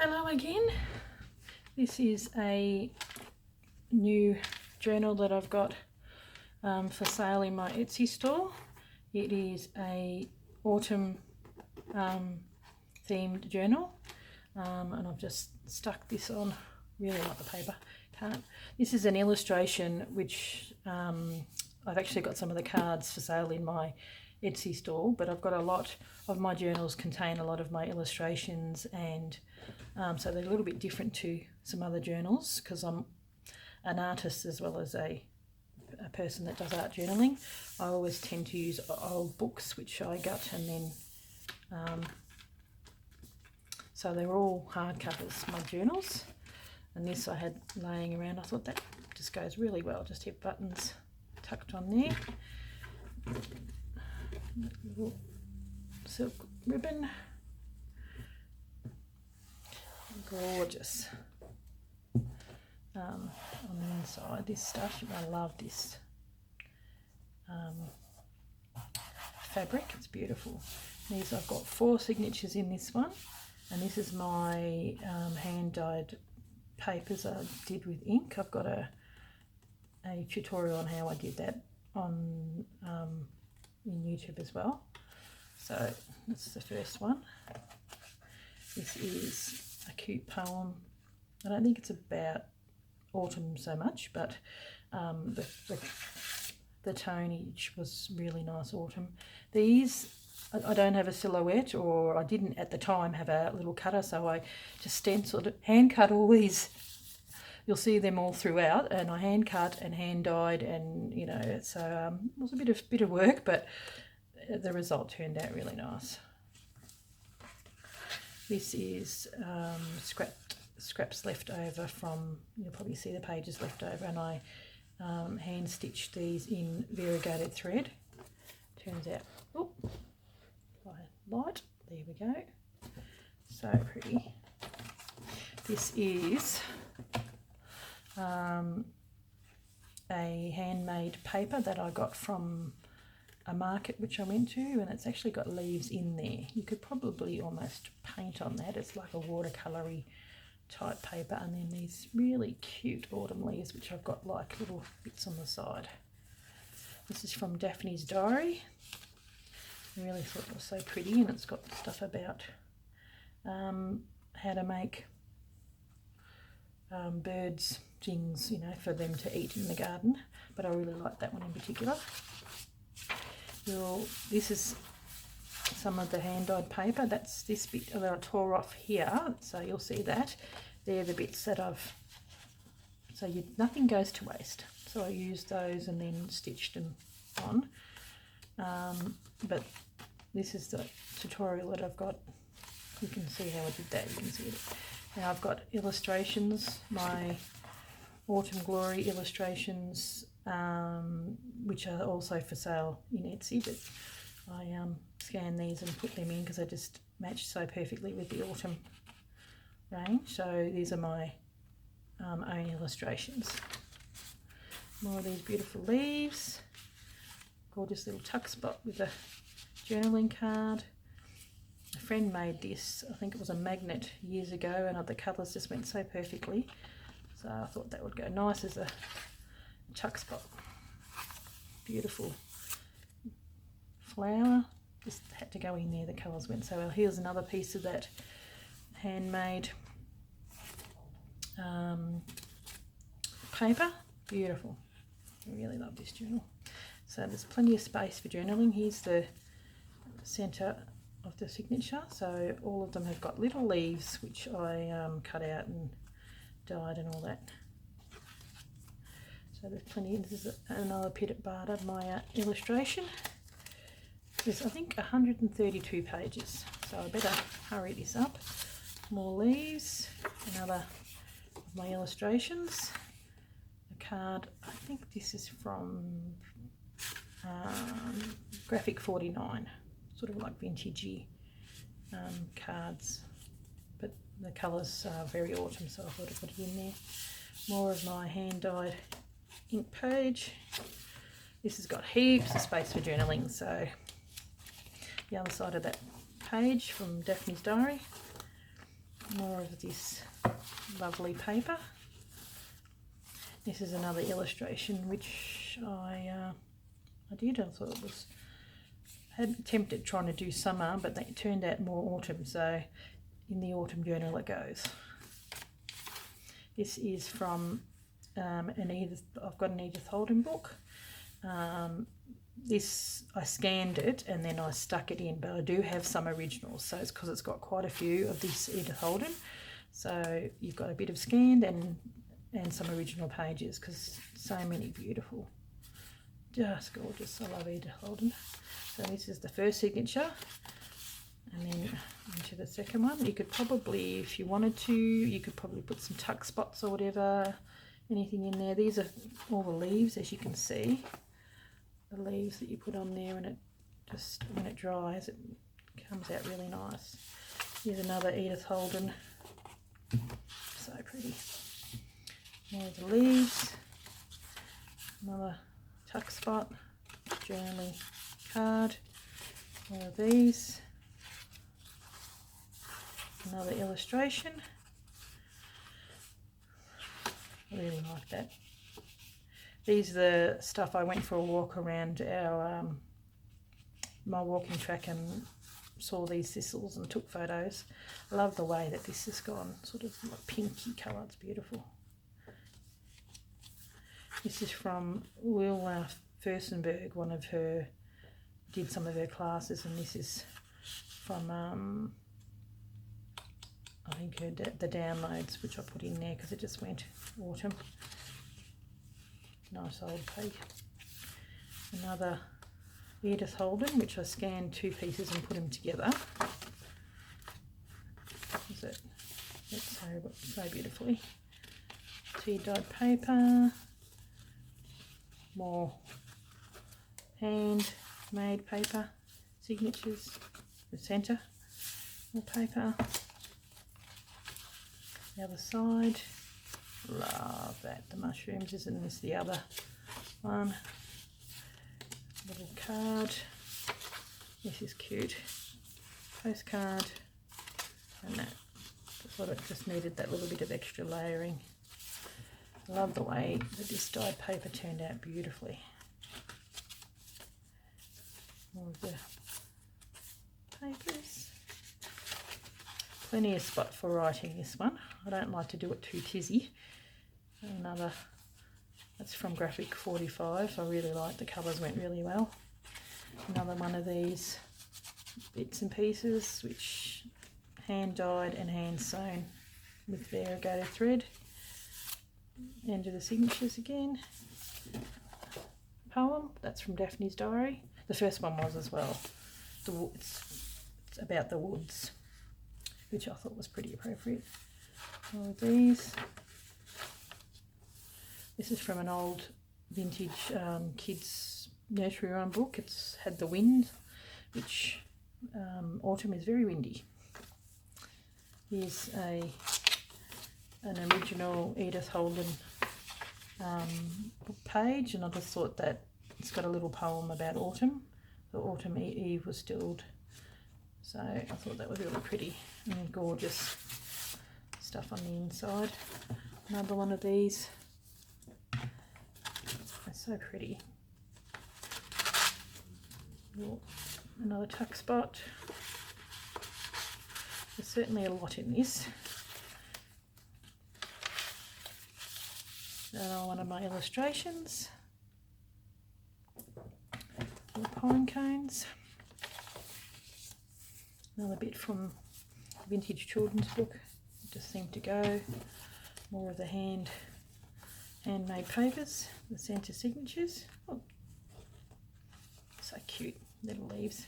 Hello again. This is a new journal that I've got for sale in my Etsy store. It is a autumn themed journal, and I've just stuck this on. Really like the paper. Can't. This is an illustration which I've actually got some of the cards for sale in my Etsy store, but I've got a lot of my journals contain a lot of my illustrations, and so they're a little bit different to some other journals because I'm an artist as well as a person that does art journaling. I always tend to use old books which I gut, and then so they're all hardcovers, my journals, and this I had laying around. I thought that just goes really well, just have buttons tucked on there. Little silk ribbon, gorgeous. On the inside, this stuff, I love this fabric, it's beautiful. These, I've got 4 signatures in this one, and this is my hand dyed papers I did with ink. I've got a tutorial on how I did that on in YouTube as well. So this is the first one. This is a cute poem. I don't think it's about autumn so much, but the tonage was really nice autumn. These, I don't have a silhouette, or I didn't at the time have a little cutter, so I just stenciled, hand cut all these. You'll see them all throughout, and I hand cut and hand dyed, and you know, so it was a bit of work, but the result turned out really nice. This is scraps left over from, you'll probably see the pages left over, and I hand stitched these in variegated thread. Turns out, oh, light, there we go, so pretty. This is a handmade paper that I got from a market which I went to, and it's actually got leaves in there. You could probably almost paint on that. It's like a watercolory type paper, and then these really cute autumn leaves which I've got like little bits on the side. This is from Daphne's Diary. I really thought it was so pretty, and it's got stuff about how to make birds things, you know, for them to eat in the garden, but I really like that one in particular. This is some of the hand-dyed paper. That's this bit that I tore off here, so you'll see that. They're the bits that nothing goes to waste. So I used those and then stitched them on. But this is the tutorial that I've got. You can see how I did that. You can see it. Now I've got illustrations, my Autumn Glory illustrations, which are also for sale in Etsy, but I scan these and put them in because they just match so perfectly with the autumn range. So these are my own illustrations. More of these beautiful leaves, gorgeous little tuck spot with a journaling card. A friend made this, I think it was a magnet years ago, and the colours just went so perfectly, so I thought that would go nice as a tuck spot. Beautiful flower, just had to go in there, the colours went so well. Here's another piece of that handmade paper, beautiful. I really love this journal. So there's plenty of space for journaling. Here's the centre of the signature, so all of them have got little leaves which I cut out and dyed and all that. So there's plenty. This is another Pidit Barter, my illustration. There's, I think, 132 pages, so I better hurry this up. More leaves, another of my illustrations. A card, I think this is from Graphic 49, sort of like vintagey cards, but the colours are very autumn, so I thought I'd put it in there. More of my hand-dyed ink page. This has got heaps of space for journaling, so the other side of that page from Daphne's Diary. more of this lovely paper. This is another illustration which I did. I thought it was, had attempted trying to do summer, but they turned out more autumn, so in the autumn journal it goes. This is from I've got an Edith Holden book. This, I scanned it and then I stuck it in, but I do have some originals, so it's because it's got quite a few of this Edith Holden. So you've got a bit of scanned and some original pages, because so many beautiful, just gorgeous. I love Edith Holden. So this is the first signature, and then into the second one. You could probably, if you wanted to, you could probably put some tuck spots or whatever, anything in there. These are all the leaves, as you can see, the leaves that you put on there, and it just, when it dries, it comes out really nice. Here's another Edith Holden, so pretty. More of the leaves, another tuck spot, journaling card, more of these, another illustration. I really like that. These are the stuff I went for a walk around our my walking track and saw these thistles and took photos. I love the way that this has gone, sort of like pinky colour. It's beautiful. This is from Wilma Furstenberg, one of her, did some of her classes, and this is from I think her the downloads, which I put in there because it just went autumn. Nice old page. Another Edith Holden, which I scanned 2 pieces and put them together. Is it? It's so beautifully. Tea dyed paper. More handmade paper. Signatures. The centre. More paper. The other side. Love that. The mushrooms, isn't this the other one? Little card. This is cute. Postcard. And that. I thought it just needed that little bit of extra layering. I love the way that this dyed paper turned out beautifully. More of the papers. Plenty of spot for writing this one. I don't like to do it too tizzy. Another, that's from Graphic 45. I really like the colours, went really well. Another one of these bits and pieces, which hand dyed and hand sewn with variegated thread. End of the signatures again. Poem, that's from Daphne's Diary. The first one was as well. It's about the woods, which I thought was pretty appropriate. All of these. This is from an old vintage kids nursery rhyme book. It's had the wind, which autumn is very windy. Here's an original Edith Holden book page, and I just thought that it's got a little poem about autumn. The autumn eve was stilled. So I thought that was really pretty and gorgeous stuff on the inside. Another one of these. It's so pretty. Another tuck spot. There's certainly a lot in this. One of my illustrations. Little pine cones. Another bit from vintage children's book. It just seemed to go. More of the handmade papers. The centre signatures. Oh, so cute. Little leaves.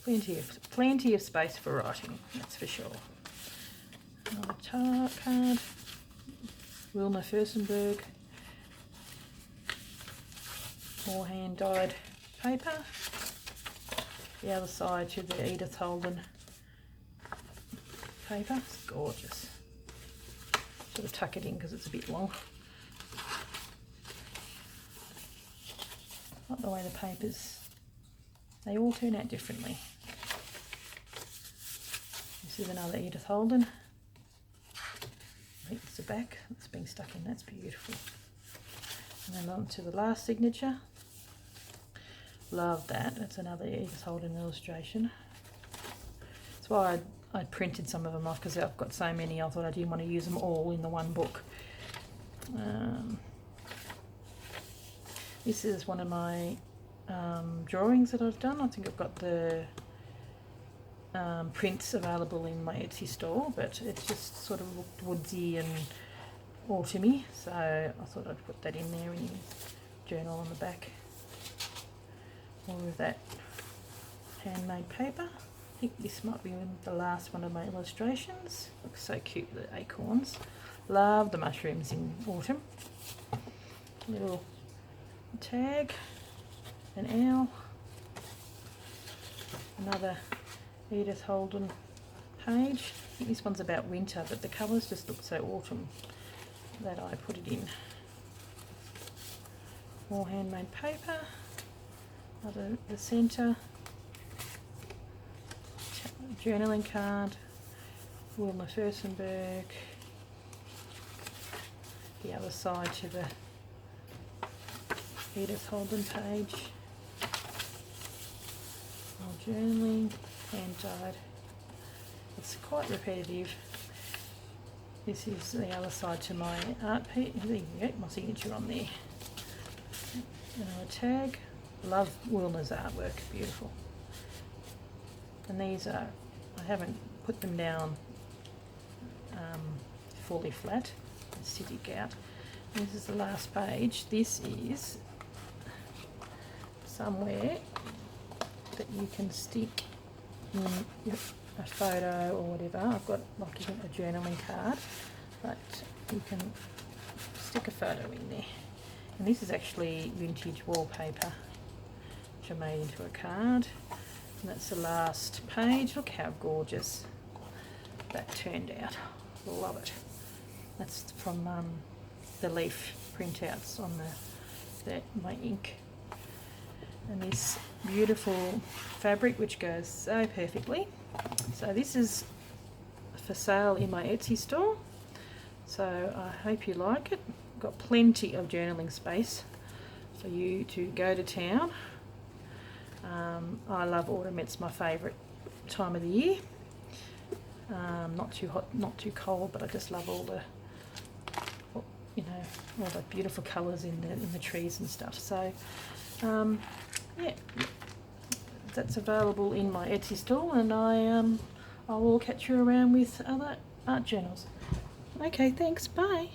Plenty of space for writing, that's for sure. Another card. Wilma Furstenberg. More hand dyed paper. The other side to the Edith Holden paper. It's gorgeous. Sort of tuck it in because it's a bit long. Not the way the papers, they all turn out differently. This This is another Edith Holden. I think it's the back that's been stuck in. That's beautiful. And then on to the last signature. Love that. That's another Edith Holden illustration. That's why I printed some of them off, because I've got so many. I thought I didn't want to use them all in the one book. This is one of my drawings that I've done. I think I've got the prints available in my Etsy store, but it just sort of looked woodsy and autumny, so I thought I'd put that in there in the journal on the back. More of that handmade paper. I think this might be the last one of my illustrations. Looks so cute, the acorns. Love the mushrooms in autumn. Little tag, an owl, another Edith Holden page. I think this one's about winter, but the colours just look so autumn that I put it in. More handmade paper, the centre, journaling card, Wilma Furstenberg, the other side to the Edith Holden page, more journaling, hand dyed. It's quite repetitive. This is the other side to my art piece. There you go, my signature on there. Another tag. Love Wilma's artwork, beautiful. And these are, I haven't put them down fully flat, it's sitting out. This is the last page. This is somewhere that you can stick in a photo or whatever. I've got like a journaling card, but you can stick a photo in there. And this is actually vintage wallpaper, which I made into a card. And that's the last page. Look how gorgeous that turned out. Love it. That's from the leaf printouts on my ink. And this beautiful fabric which goes so perfectly. So this is for sale in my Etsy store. So I hope you like it. Got plenty of journaling space for you to go to town. I love autumn. It's my favourite time of the year. Not too hot, not too cold, but I just love all the, all the beautiful colours in the trees and stuff. So yeah, that's available in my Etsy store, and I will catch you around with other art journals. Okay, thanks, bye.